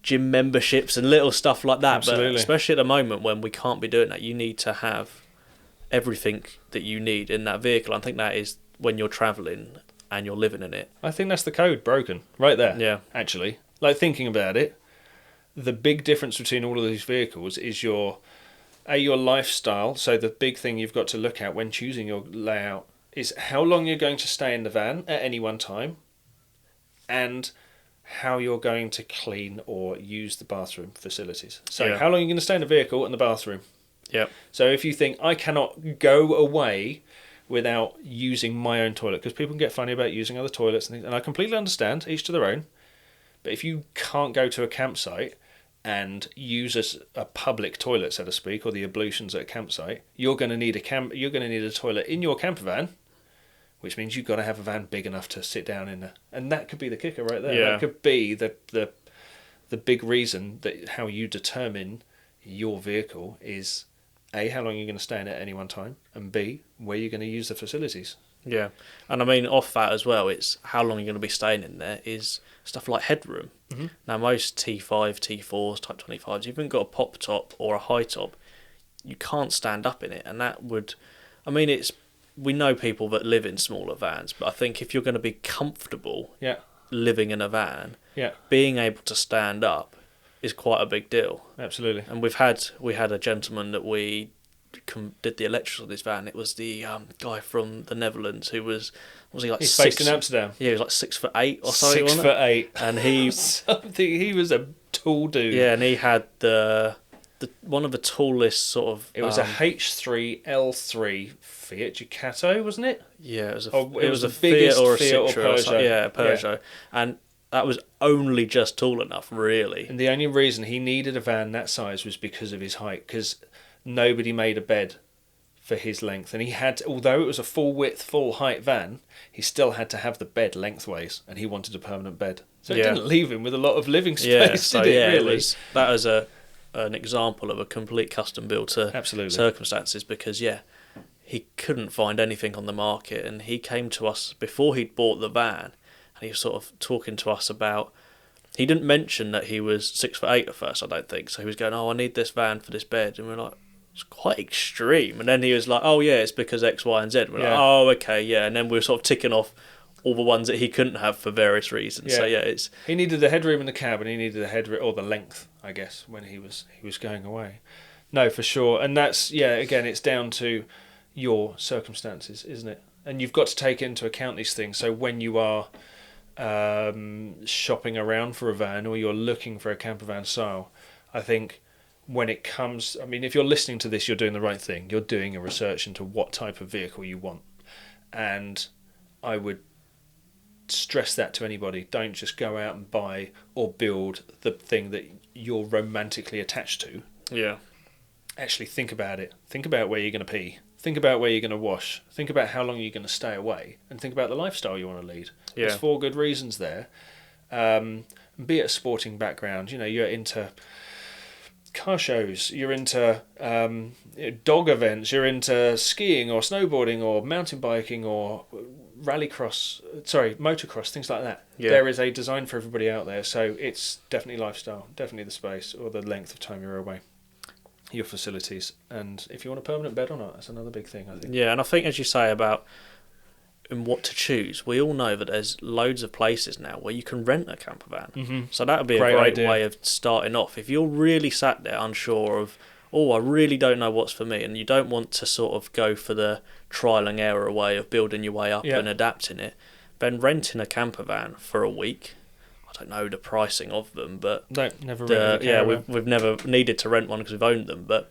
gym memberships and little stuff like that. Absolutely. But especially at the moment when we can't be doing that, you need to have everything that you need in that vehicle. I think that is when you're travelling and you're living in it. I think that's the code broken right there. Yeah, actually, like thinking about it, the big difference between all of these vehicles is your lifestyle. So the big thing you've got to look at when choosing your layout is how long you're going to stay in the van at any one time, and how you're going to clean or use the bathroom facilities. So how long are you going to stay in the vehicle and the bathroom? Yeah. So if you think, I cannot go away without using my own toilet, because people can get funny about using other toilets and things, and I completely understand, each to their own. But if you can't go to a campsite and use a public toilet, so to speak, or the ablutions at a campsite, you're going to need a toilet in your camper van, which means you've got to have a van big enough to sit down in there. And that could be the kicker right there. Yeah. That could be the big reason that how you determine your vehicle is A, how long you're going to stay in at any one time, and B, where you're going to use the facilities. Yeah, and I mean, off that as well, it's how long you're going to be staying in there is stuff like Headroom. Mm-hmm. Now, most T5, T4s, Type 25s, you've even got a pop top or a high top, you can't stand up in it, and that would... I mean, we know people that live in smaller vans, but I think if you're going to be comfortable living in a van, being able to stand up is quite a big deal. Absolutely. And we had a gentleman that we did the electrics on this van. It was the guy from the Netherlands who was he like He's 6 based in Amsterdam. Yeah, he was like 6'8" or something. 6'8", and he he was a tall dude. Yeah, and he had the one of the tallest sort of. It was a H3 L3 Fiat Ducato, wasn't it? Yeah, it was a a Fiat or a Fiat or Citroen. Peugeot. Yeah, a Peugeot, and that was only just tall enough, really. And the only reason he needed a van that size was because of his height, because nobody made a bed for his length, and he had, although it was a full width, full height van, he still had to have the bed lengthways, and he wanted a permanent bed, so it didn't leave him with a lot of living space, did it? Really, that was an example of a complete custom built to circumstances, because he couldn't find anything on the market, and he came to us before he'd bought the van, and he was sort of talking to us about. He didn't mention that he was 6'8" at first, I don't think. So he was going, "Oh, I need this van for this bed," and we're like, "It's quite extreme." And then he was like, "Oh yeah, it's because X, Y, and Z." We're like, "Oh, okay, yeah." And then we were sort of ticking off all the ones that he couldn't have for various reasons. So he needed the headroom in the cab, and he needed the headroom or the length, I guess, when he was going away. No, for sure, and that's again, it's down to your circumstances, isn't it? And you've got to take into account these things. So when you are shopping around for a van, or you're looking for a camper van style, I think when it comes, I mean, if you're listening to this, you're doing the right thing. You're doing a research into what type of vehicle you want, and I would stress that to anybody. Don't just go out and buy or build the thing that you're romantically attached to. Yeah. Actually think about it. Think about where you're going to pee. think about where you're going to wash, think about how long you're going to stay away, and think about the lifestyle you want to lead. Yeah. There's 4 good reasons there. Be it a sporting background, you're into car shows, you're into dog events, you're into skiing or snowboarding or mountain biking or motocross, things like that. Yeah. There is a design for everybody out there, so it's definitely lifestyle, definitely the space or the length of time you're away, your facilities, and if you want a permanent bed or not, that's another big thing, I think. Yeah, and I think as you say about what to choose, we all know that there's loads of places now where you can rent a camper van. Mm-hmm. So that would be Great a great idea. way of starting off. If you're really sat there unsure of, I really don't know what's for me, and you don't want to sort of go for the trial and error way of building your way up and adapting it, then renting a camper van for a week, I don't know the pricing of them, but Never rented a caravan. we've never needed to rent one because we've owned them, but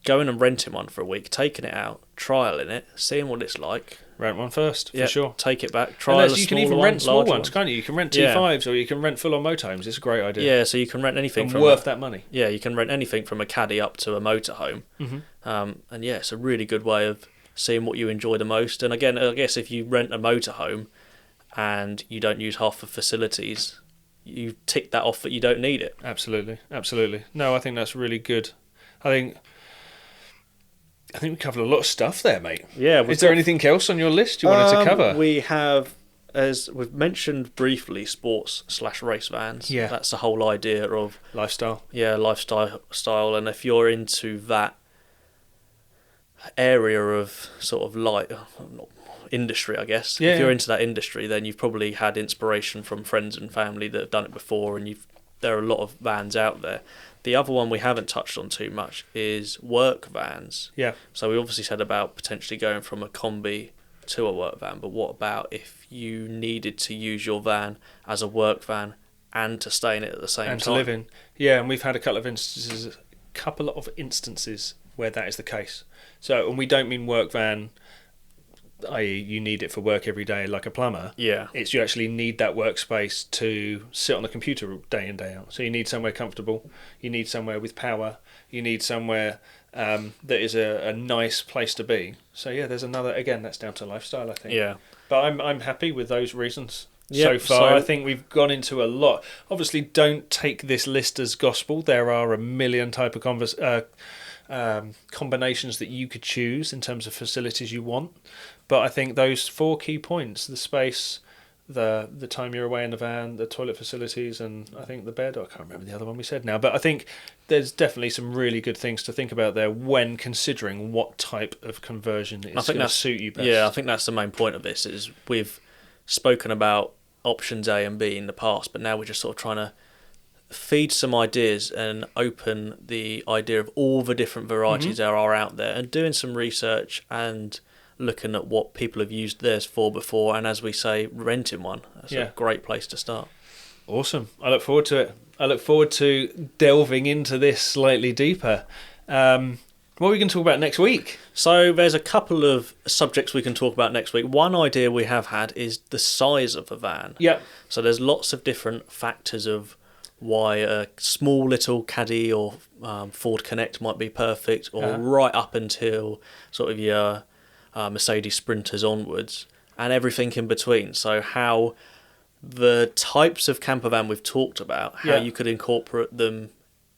going and renting one for a week, taking it out, trialing it, seeing what it's like. Rent one first, for sure. Take it back, trial a you can smaller even one, rent small larger ones, one. can't you? You can rent T5s or you can rent full-on motorhomes. It's a great idea. Yeah, so you can rent anything And from worth that money. Yeah, you can rent anything from a caddy up to a motorhome. Mm-hmm. And yeah, it's a really good way of seeing what you enjoy the most. And again, I guess if you rent a motorhome and you don't use half the facilities, you tick that off that you don't need it. Absolutely. No, I think that's really good. I think we covered a lot of stuff there, mate. Yeah. Is there anything else on your list you wanted to cover? We have, as we've mentioned briefly, sports/race vans. Yeah. That's the whole idea of Lifestyle. Yeah, lifestyle, and if you're into that area of sort of industry, I guess. Yeah, if you're into that industry, then you've probably had inspiration from friends and family that have done it before, and there are a lot of vans out there. The other one we haven't touched on too much is work vans. Yeah. So we obviously said about potentially going from a Combe to a work van, but what about if you needed to use your van as a work van and to stay in it at the same time? And to live in. Yeah, and we've had a couple of instances where that is the case. So, and we don't mean work van, i.e. you need it for work every day like a plumber. Yeah. It's you actually need that workspace to sit on the computer day in, day out. So you need somewhere comfortable, you need somewhere with power, you need somewhere that is a nice place to be. So yeah, there's another, again, that's down to lifestyle, I think. Yeah. But I'm happy with those reasons. Yep, so far, I think we've gone into a lot. Obviously, don't take this list as gospel. There are a million type of combinations that you could choose in terms of facilities you want. But I think those 4 key points, the space, the time you're away in the van, the toilet facilities, and I think the bed, I can't remember the other one we said now, but I think there's definitely some really good things to think about there when considering what type of conversion is going to suit you best. Yeah, I think that's the main point of this, is we've spoken about options A and B in the past, but now we're just sort of trying to feed some ideas and open the idea of all the different varieties there are out there, and doing some research and looking at what people have used theirs for before, and as we say, renting one. That's a great place to start. Awesome. I look forward to it. I look forward to delving into this slightly deeper. What are we going to talk about next week? So there's a couple of subjects we can talk about next week. One idea we have had is the size of a van. Yeah. So there's lots of different factors of why a small little Caddy or Ford Connect might be perfect, or right up until sort of your Mercedes Sprinters onwards, and everything in between. So how the types of camper van we've talked about, how you could incorporate them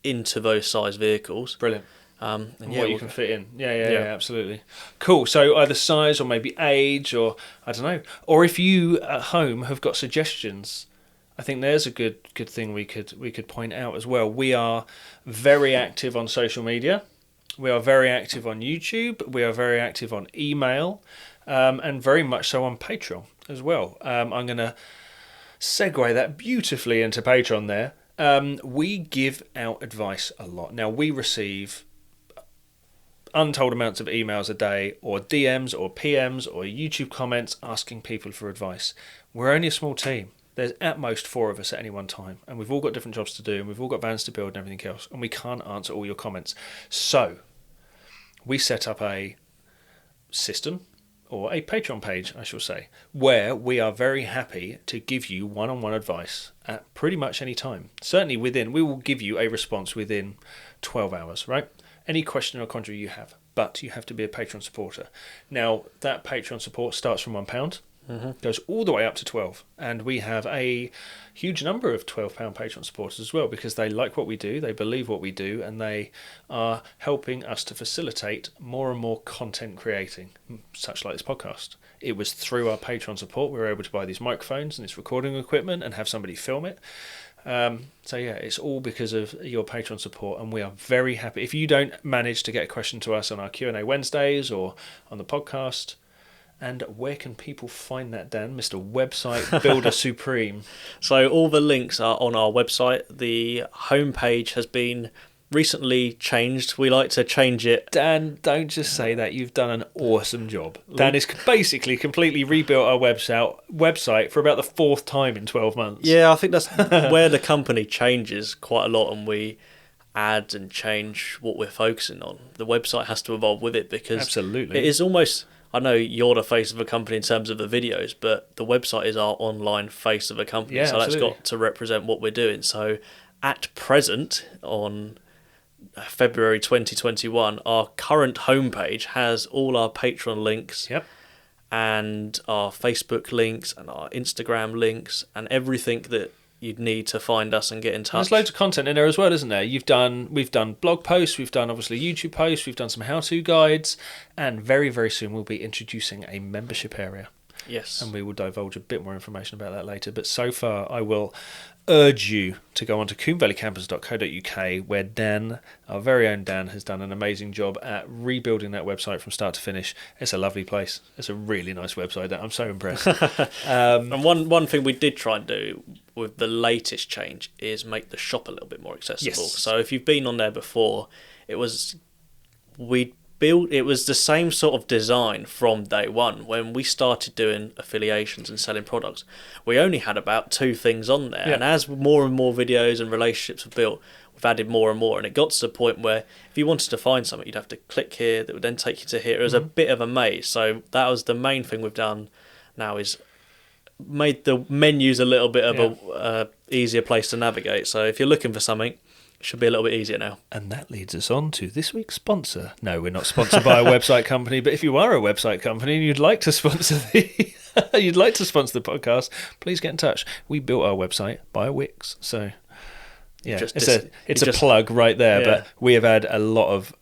into those size vehicles. Brilliant. And what you can fit in. Yeah, absolutely. Cool. So either size or maybe age, or I don't know. Or if you at home have got suggestions, I think there's a good thing we could point out as well. We are very active on social media. We are very active on YouTube. We are very active on email, and very much so on Patreon as well. I'm going to segue that beautifully into Patreon there. We give out advice a lot. Now, we receive untold amounts of emails a day, or DMs or PMs or YouTube comments asking people for advice. We're only a small team. There's at most 4 of us at any one time, and we've all got different jobs to do, and we've all got vans to build and everything else, and we can't answer all your comments. So we set up a system, or a Patreon page, I shall say, where we are very happy to give you one-on-one advice at pretty much any time. Certainly we will give you a response within 12 hours, right? Any question or quandary you have, but you have to be a Patreon supporter. Now, that Patreon support starts from £1, goes all the way up to 12, and we have a huge number of £12 Patreon supporters as well, because they like what we do, they believe what we do, and they are helping us to facilitate more and more content creating, such like this podcast. It was through our Patreon support we were able to buy these microphones and this recording equipment and have somebody film it. So yeah, it's all because of your Patreon support, and we are very happy. If you don't manage to get a question to us on our Q&A Wednesdays or on the podcast, and where can people find that, Dan, Mr. Website Builder Supreme? So all the links are on our website. The homepage has been recently changed. We like to change it. Dan, don't just say that. You've done an awesome job. Dan has basically completely rebuilt our website for about the 4th time in 12 months. Yeah, I think that's where the company changes quite a lot, and we add and change what we're focusing on. The website has to evolve with it, because absolutely, it is almost... I know you're the face of a company in terms of the videos, but the website is our online face of a company. Yeah, so absolutely. That's got to represent what we're doing. So at present, on February 2021, our current homepage has all our Patreon links, and our Facebook links and our Instagram links and everything that you'd need to find us and get in touch. There's loads of content in there as well, isn't there? We've done blog posts, we've done obviously YouTube posts, we've done some how-to guides, and very, very soon we'll be introducing a membership area. Yes. And we will divulge a bit more information about that later. But so far, I will urge you to go on to combevalleycampers.co.uk, where Dan, our very own Dan, has done an amazing job at rebuilding that website from start to finish. It's a lovely place. It's a really nice website. I'm so impressed. And one thing we did try and do with the latest change is make the shop a little bit more accessible. Yes. So if you've been on there before, it was the same sort of design from day one. When we started doing affiliations and selling products, we only had about 2 things on there. Yeah. And as more and more videos and relationships were built, we've added more and more. And it got to the point where if you wanted to find something, you'd have to click here, that would then take you to here. It was a bit of a maze. So that was the main thing we've done now, is made the menus a little bit of a easier place to navigate. So if you're looking for something, it should be a little bit easier now. And that leads us on to this week's sponsor. No, we're not sponsored by a website company, but if you are a website company and you'd like to sponsor the podcast, please get in touch. We built our website by Wix, so yeah, it's a plug right there. Yeah. But we have had a lot of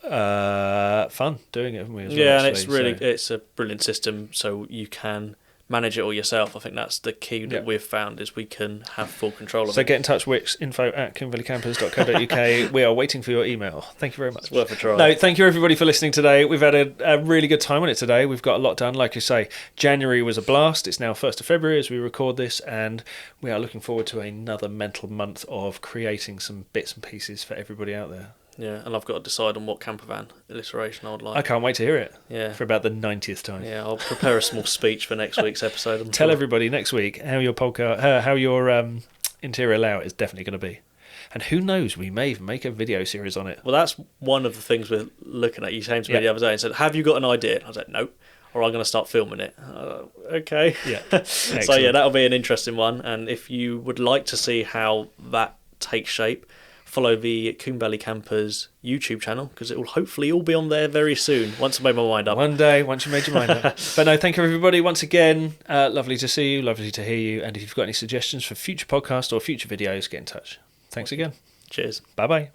fun doing it, haven't we? As well, and it's a brilliant system, so you can manage it all yourself. I think that's the key that we've found, is we can have full control of it. So get in touch, Wix, info@combevalleycampers.co.uk. We are waiting for your email. Thank you very much. It's worth a try. No, thank you everybody for listening today. We've had a really good time on it today. We've got a lot done. Like you say, January was a blast. It's now 1st of February as we record this, and we are looking forward to another mental month of creating some bits and pieces for everybody out there. Yeah, and I've got to decide on what campervan illustration I would like. I can't wait to hear it. Yeah. For about the 90th time. Yeah, I'll prepare a small speech for next week's episode. Tell everybody next week how your podcast, how your interior layout is definitely going to be. And who knows, we may even make a video series on it. Well, that's one of the things we're looking at. You came to me the other day and said, "Have you got an idea?" I was like, "No." Or I'm going to start filming it. Okay. Yeah. So yeah, that'll be an interesting one. And if you would like to see how that takes shape, follow the Combe Valley Campers YouTube channel, because it will hopefully all be on there very soon, once I made my mind up. One day, once you made your mind up. But no, thank you everybody once again. Lovely to see you, lovely to hear you. And if you've got any suggestions for future podcasts or future videos, get in touch. Thanks again. Cheers. Bye-bye.